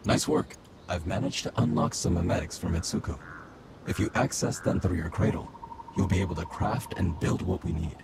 Nice work. I've managed to unlock some memetics from Mitsuko. If you access them through your cradle, you'll be able to craft and build what we need.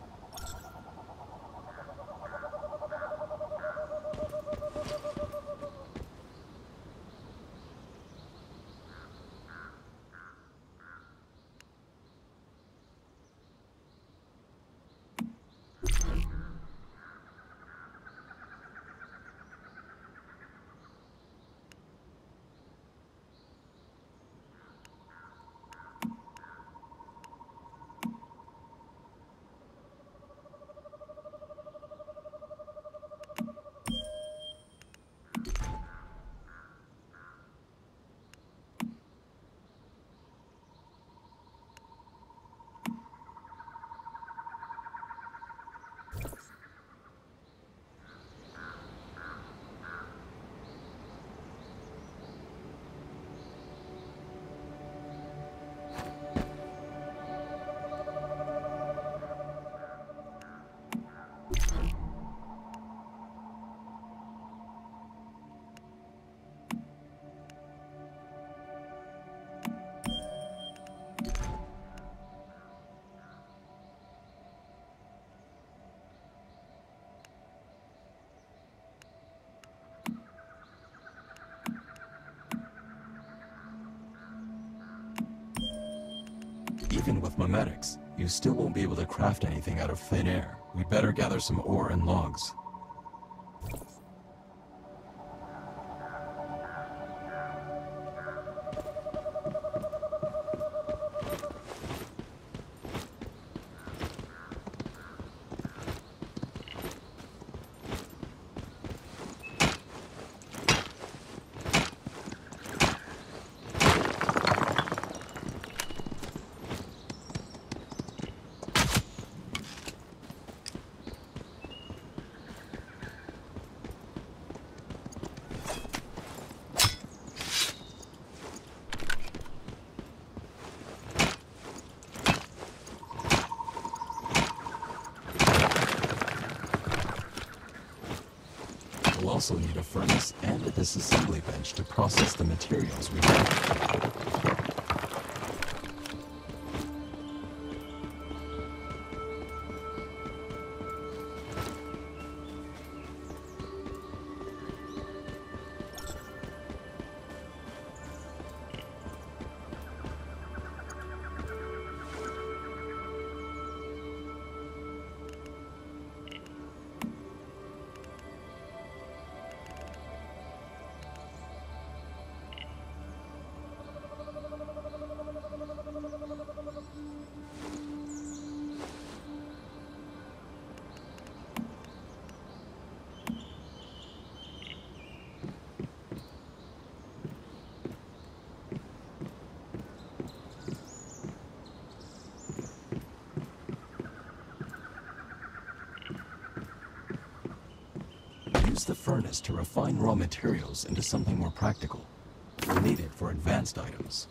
Even with memetics, you still won't be able to craft anything out of thin air. We'd better gather some ore and logs. We'll also need a furnace and a disassembly bench to process the materials we need. Use the furnace to refine raw materials into something more practical. We'll need it for advanced items.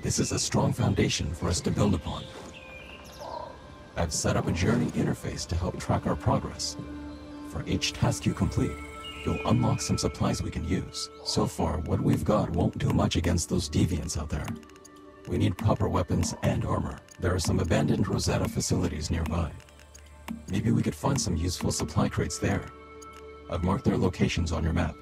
This is a strong foundation for us to build upon. I've set up a journey interface to help track our progress. For each task you complete, you'll unlock some supplies we can use. So far, what we've got won't do much against those deviants out there. We need proper weapons and armor. There are some abandoned Rosetta facilities nearby. Maybe we could find some useful supply crates there. I've marked their locations on your map.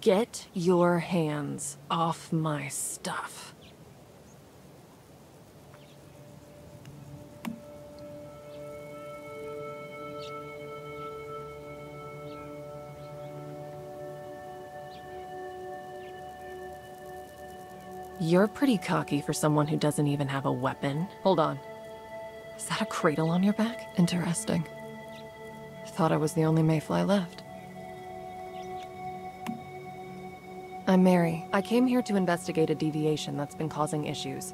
Get your hands off my stuff. You're pretty cocky for someone who doesn't even have a weapon. Hold on. Is that a cradle on your back? Interesting. Thought I was the only mayfly left. I'm Mary. I came here to investigate a deviation that's been causing issues.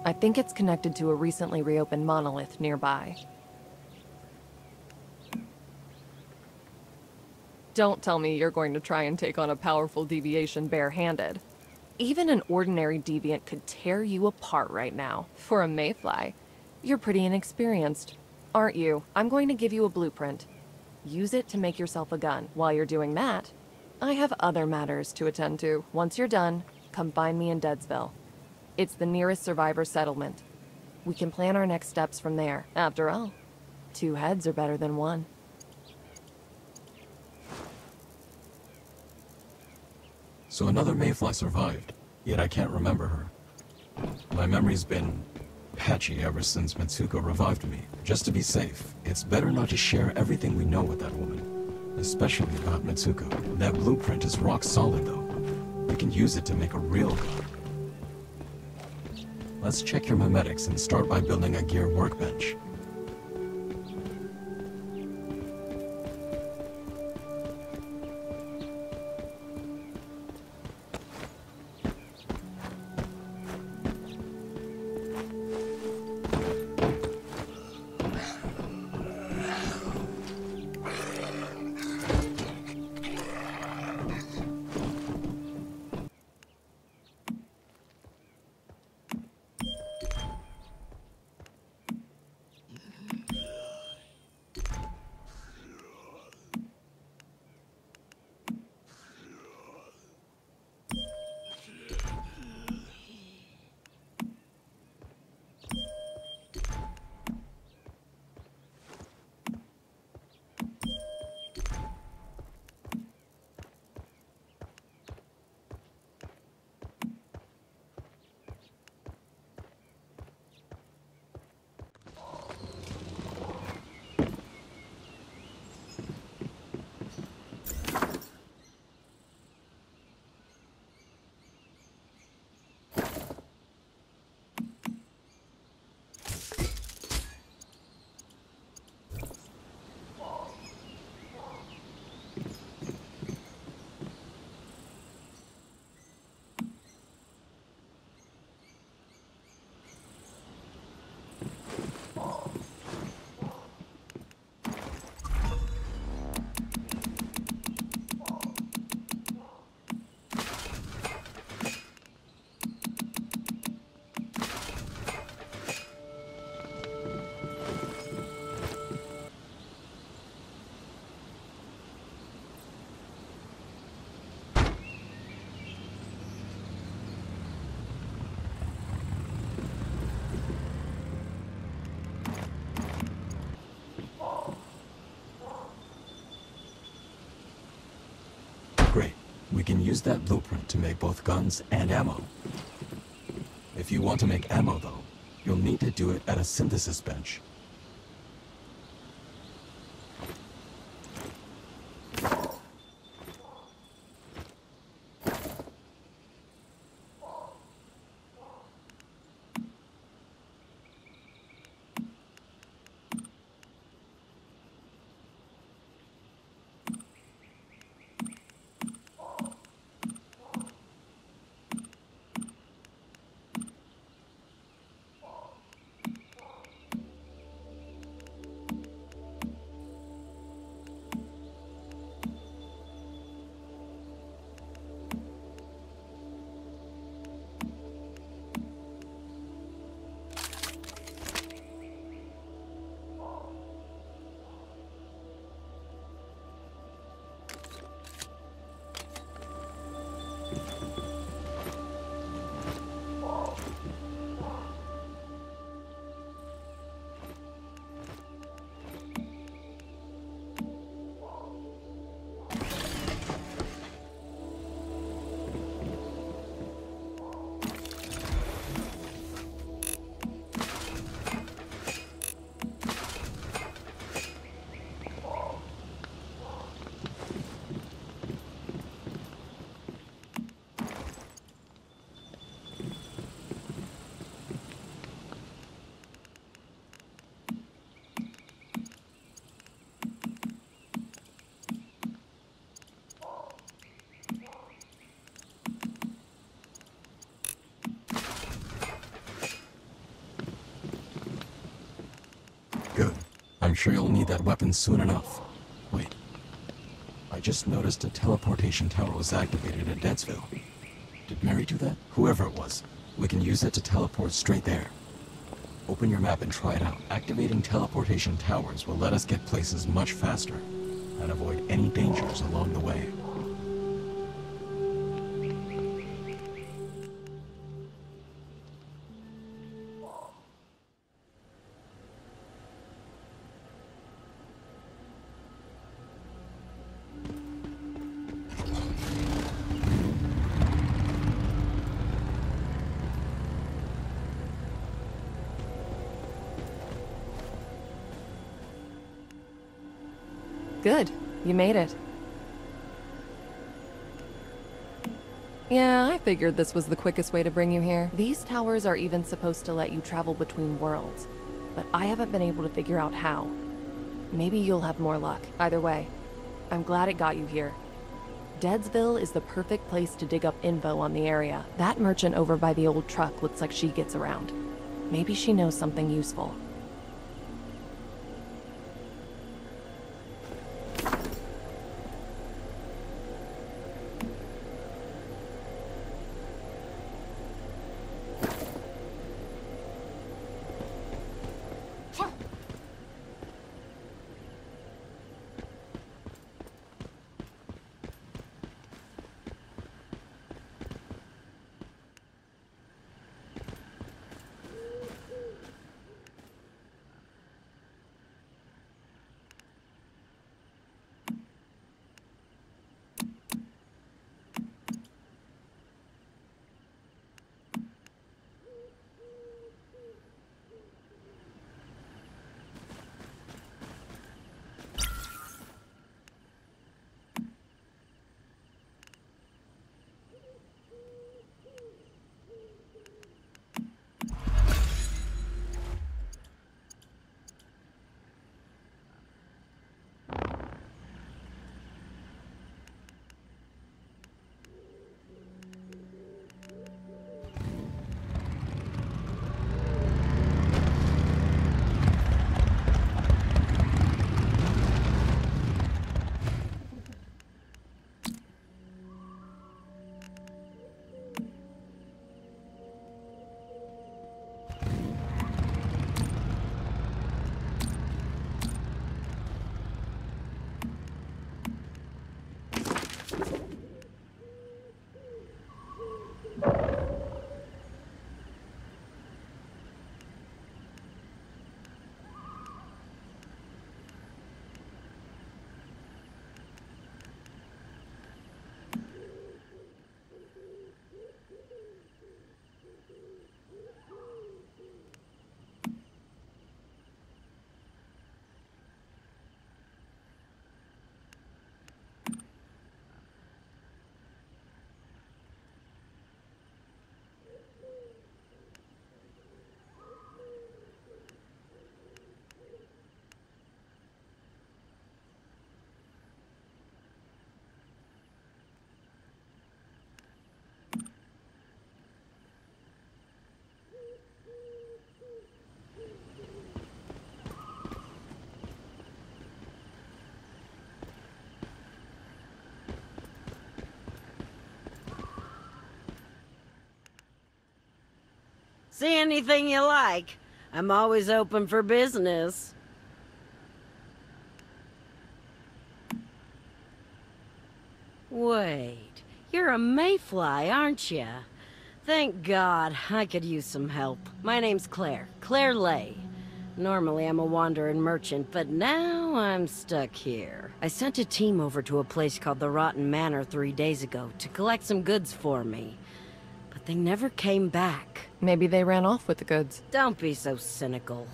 I think it's connected to a recently reopened monolith nearby. Don't tell me you're going to try and take on a powerful deviation barehanded. Even an ordinary deviant could tear you apart right now. For a mayfly, you're pretty inexperienced, aren't you? I'm going to give you a blueprint. Use it to make yourself a gun. While you're doing that, I have other matters to attend to. Once you're done, come find me in Deadsville. It's the nearest survivor settlement. We can plan our next steps from there. After all, 2 heads are better than 1. So another mayfly survived, yet I can't remember her. My memory's been patchy ever since Mitsuko revived me. Just to be safe, it's better not to share everything we know with that woman, especially about Mitsuko. That blueprint is rock solid, though. We can use it to make a real gun. Let's check your memetics and start by building a gear workbench. Great. We can use that blueprint to make both guns and ammo. If you want to make ammo, though, you'll need to do it at a synthesis bench. Good. I'm sure you'll need that weapon soon enough. Wait. I just noticed a teleportation tower was activated at Deadsville. Did Mary do that? Whoever it was. We can use it to teleport straight there. Open your map and try it out. Activating teleportation towers will let us get places much faster and avoid any dangers along the way. Good. You made it. Yeah, I figured this was the quickest way to bring you here. These towers are even supposed to let you travel between worlds, but I haven't been able to figure out how. Maybe you'll have more luck. Either way, I'm glad it got you here. Deadsville is the perfect place to dig up info on the area. That merchant over by the old truck looks like she gets around. Maybe she knows something useful. See anything you like. I'm always open for business. Wait, you're a mayfly, aren't you? Thank God, I could use some help. My name's Claire, Claire Lay. Normally I'm a wandering merchant, but now I'm stuck here. I sent a team over to a place called the Rotten Manor 3 days ago to collect some goods for me. But they never came back. Maybe they ran off with the goods. Don't be so cynical.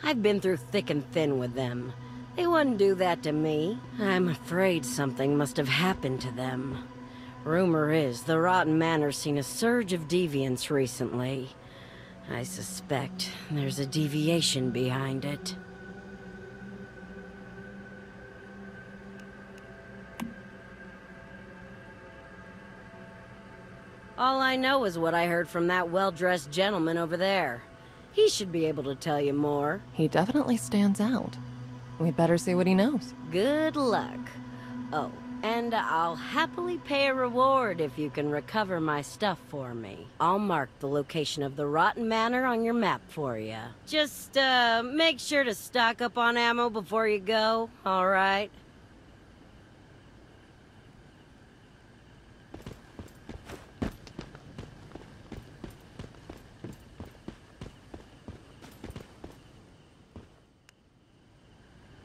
I've been through thick and thin with them. They wouldn't do that to me. I'm afraid something must have happened to them. Rumor is the Rotten Manor's seen a surge of deviants recently. I suspect there's a deviation behind it. All I know is what I heard from that well-dressed gentleman over there. He should be able to tell you more. He definitely stands out. We better see what he knows. Good luck. Oh, and I'll happily pay a reward if you can recover my stuff for me. I'll mark the location of the Rotten Manor on your map for you. Just, make sure to stock up on ammo before you go, all right?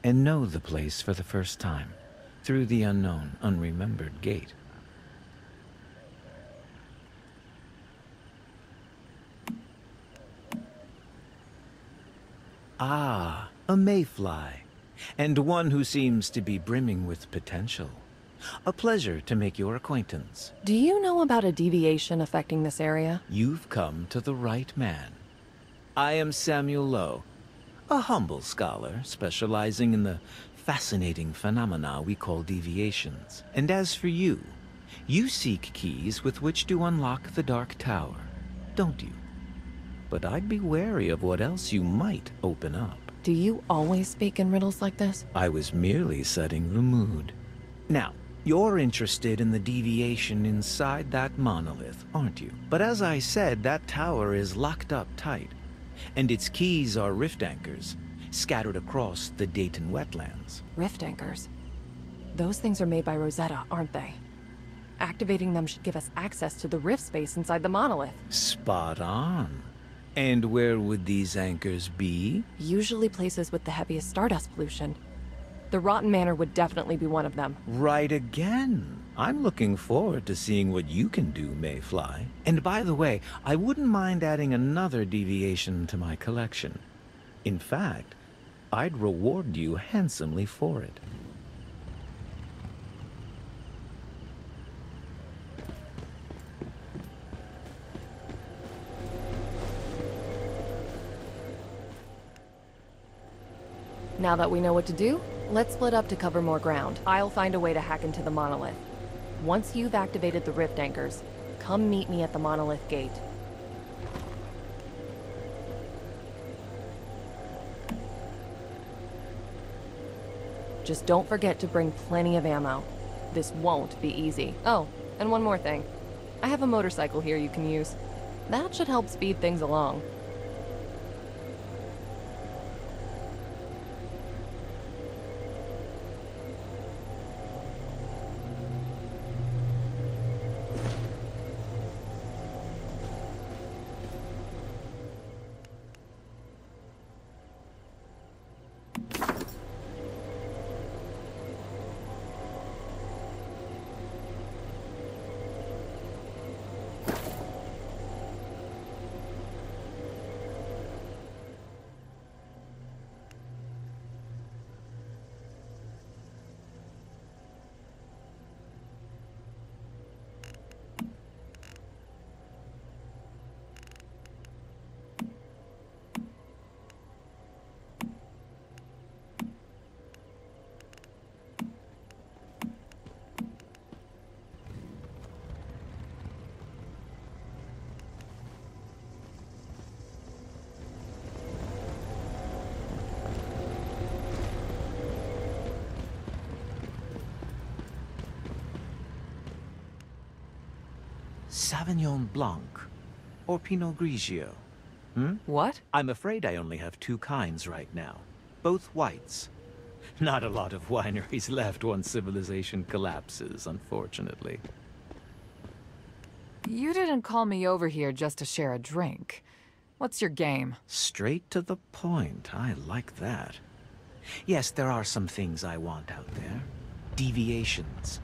And know the place for the first time, through the unknown, unremembered gate. Ah, a mayfly. and one who seems to be brimming with potential. A pleasure to make your acquaintance. Do you know about a deviation affecting this area? You've come to the right man. I am Samuel Lowe, a humble scholar specializing in the fascinating phenomena we call deviations. And as for you, you seek keys with which to unlock the Dark Tower, don't you? But I'd be wary of what else you might open up. Do you always speak in riddles like this? I was merely setting the mood. Now, you're interested in the deviation inside that monolith, aren't you? But as I said, that tower is locked up tight, and its keys are rift anchors, scattered across the Dayton wetlands. Rift anchors. Those things are made by Rosetta, aren't they? Activating them should give us access to the rift space inside the monolith. Spot on. And where would these anchors be? Usually places with the heaviest stardust pollution. The Rotten Manor would definitely be one of them. Right again. I'm looking forward to seeing what you can do, Mayfly. And by the way, I wouldn't mind adding another deviation to my collection. In fact, I'd reward you handsomely for it. Now that we know what to do, let's split up to cover more ground. I'll find a way to hack into the monolith. Once you've activated the rift anchors, come meet me at the monolith gate. Just don't forget to bring plenty of ammo. This won't be easy. Oh, and one more thing. I have a motorcycle here you can use. That should help speed things along. Sauvignon Blanc, or Pinot Grigio. What? I'm afraid I only have two kinds right now, both whites. Not a lot of wineries left once civilization collapses, unfortunately. You didn't call me over here just to share a drink. What's your game? Straight to the point. I like that. Yes, there are some things I want out there. Deviations.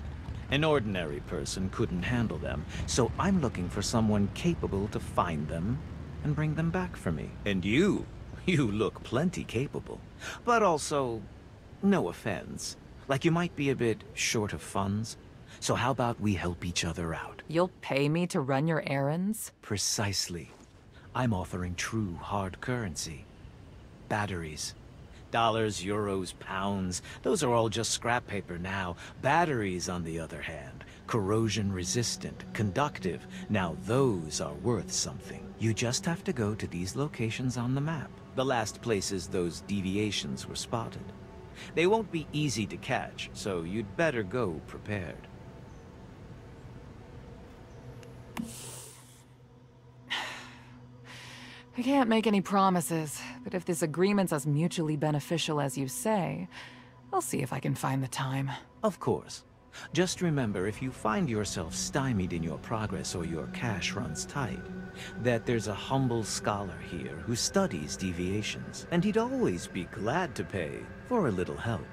An ordinary person couldn't handle them, so I'm looking for someone capable to find them and bring them back for me. And you look plenty capable. But also, no offense, like you might be a bit short of funds. So how about we help each other out? You'll pay me to run your errands? Precisely. I'm offering true hard currency. Batteries. Dollars, euros, pounds, those are all just scrap paper now. Batteries, on the other hand, corrosion resistant, conductive. Now those are worth something. You just have to go to these locations on the map, the last places those deviations were spotted. They won't be easy to catch, so you'd better go prepared. I can't make any promises, but if this agreement's as mutually beneficial as you say, I'll see if I can find the time. Of course. Just remember, if you find yourself stymied in your progress or your cash runs tight, that there's a humble scholar here who studies deviations, and he'd always be glad to pay for a little help.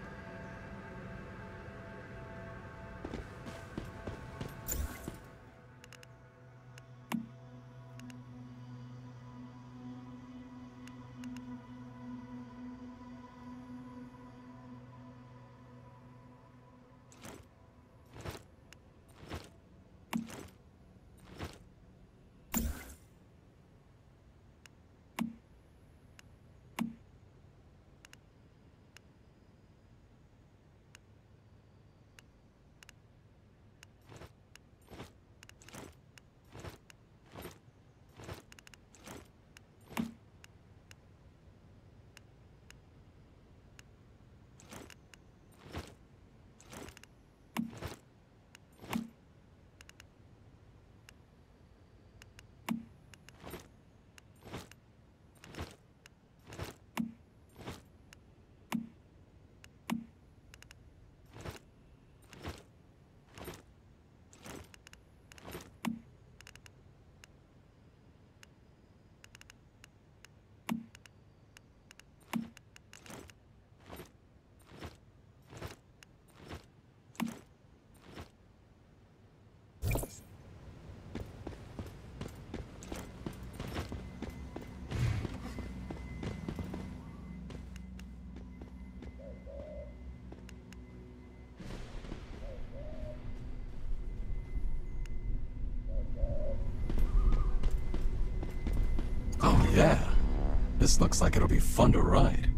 This looks like it'll be fun to ride.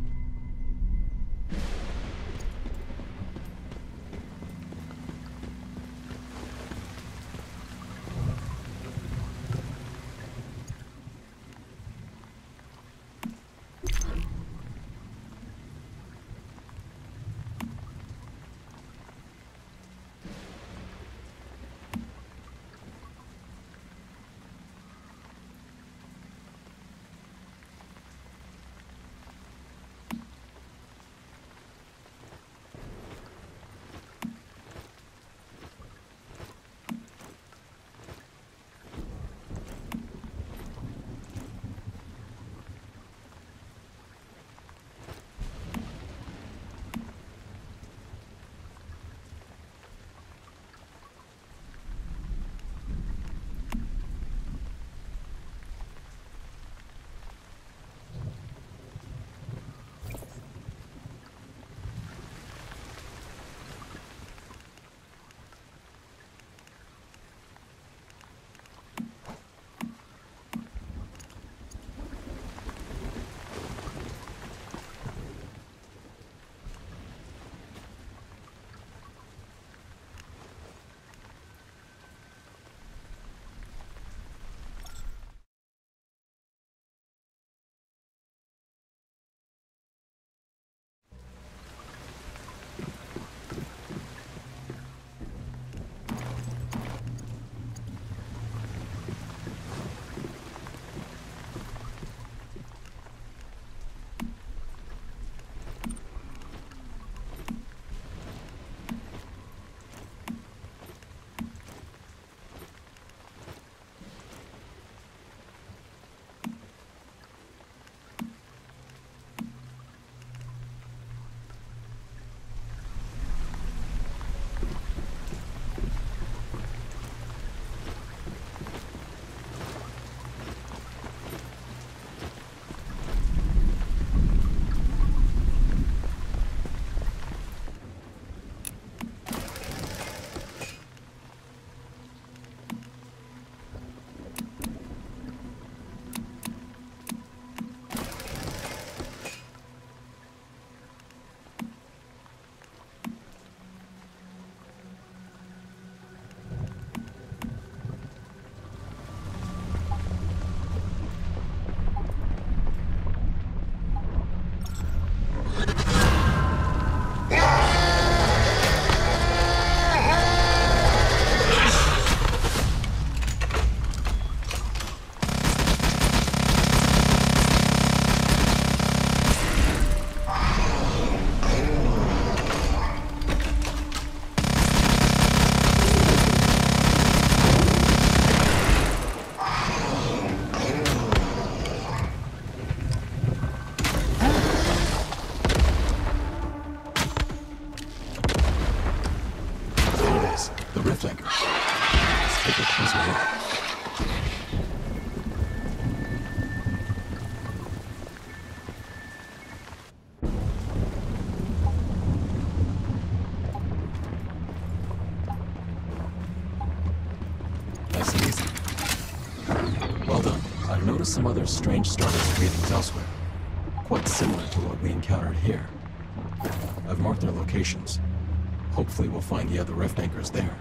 Notice some other strange stardust breathings elsewhere, quite similar to what we encountered here. I've marked their locations. Hopefully we'll find the other rift anchors there.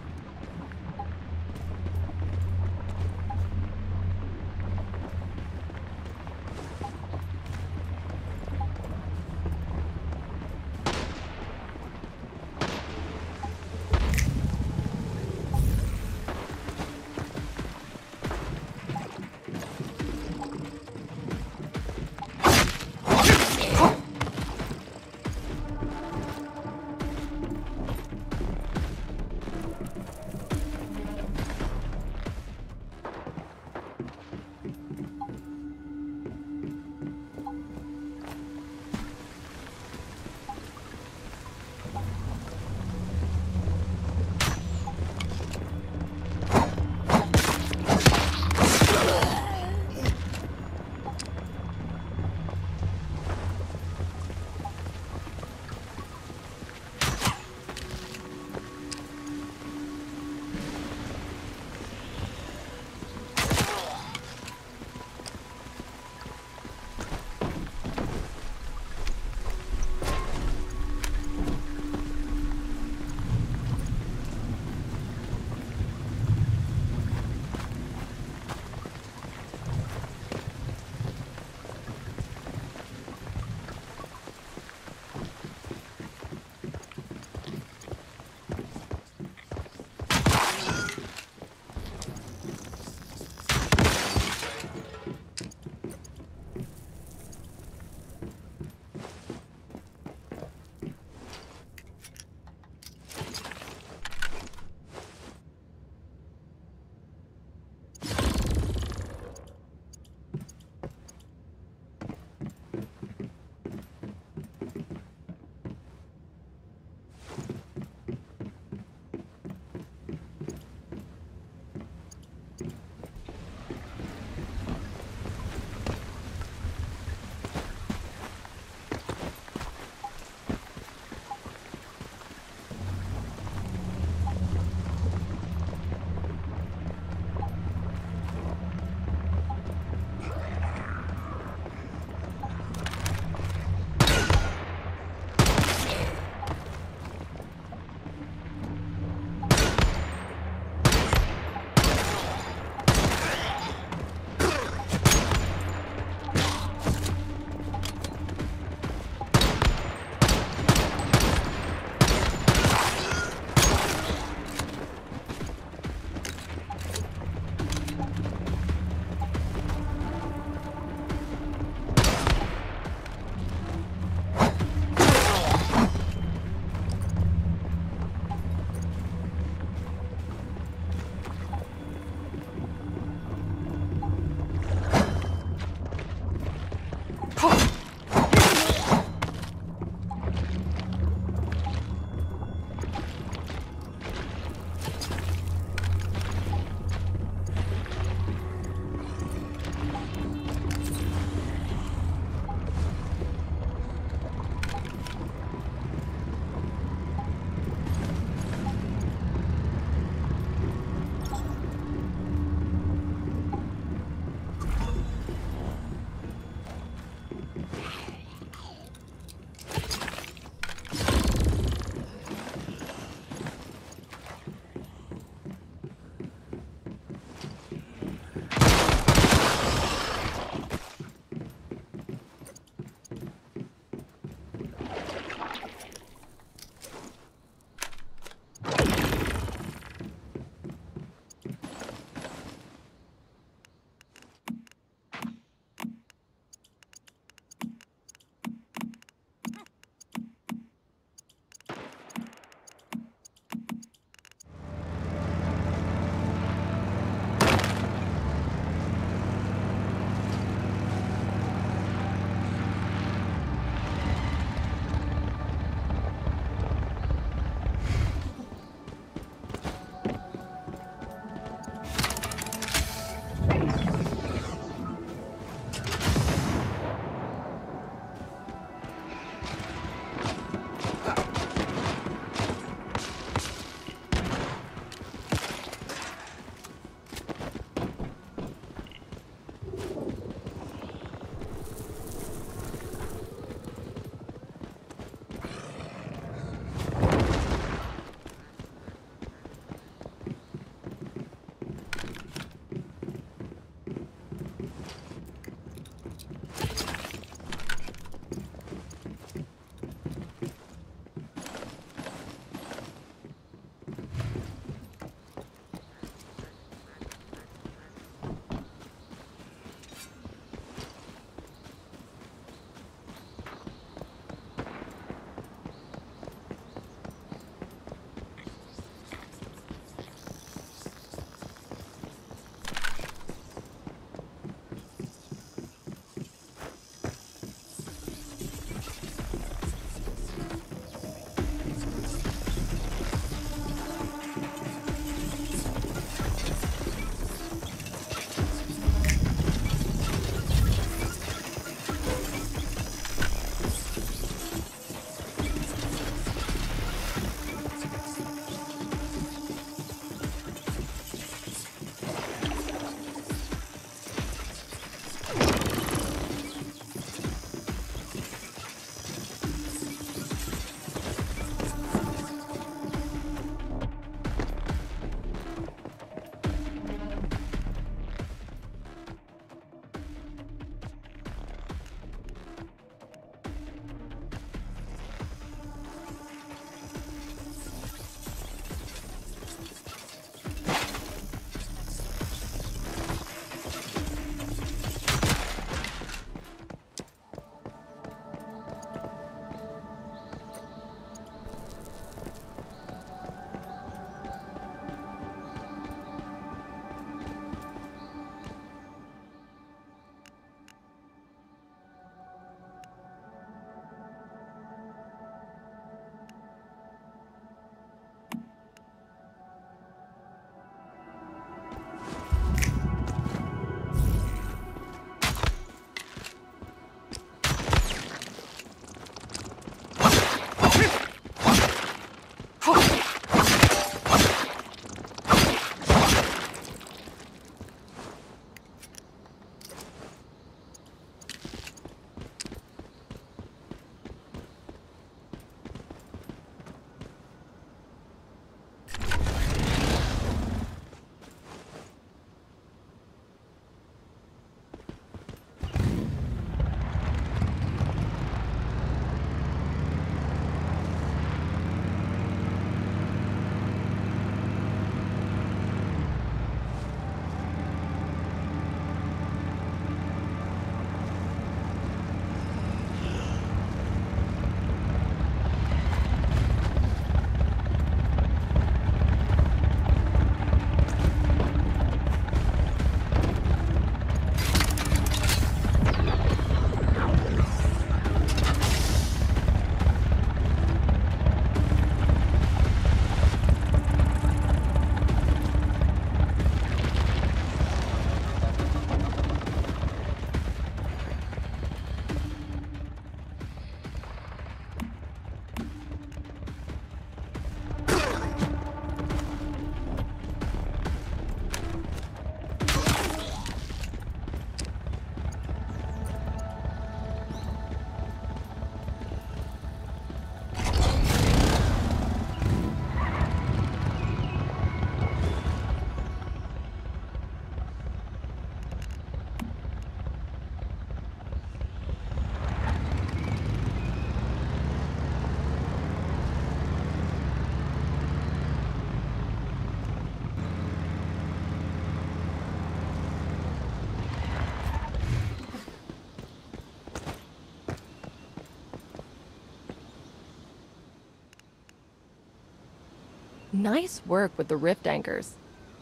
Nice work with the rift anchors.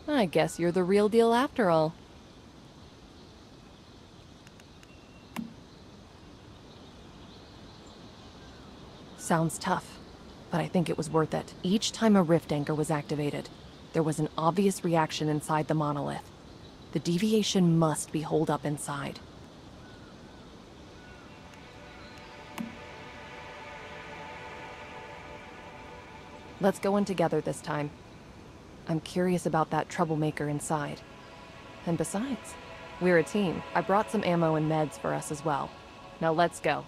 I guess you're the real deal after all. Sounds tough, but I think it was worth it. Each time a rift anchor was activated, there was an obvious reaction inside the monolith. The deviation must be holed up inside. Let's go in together this time. I'm curious about that troublemaker inside. And besides, we're a team. I brought some ammo and meds for us as well. Now let's go.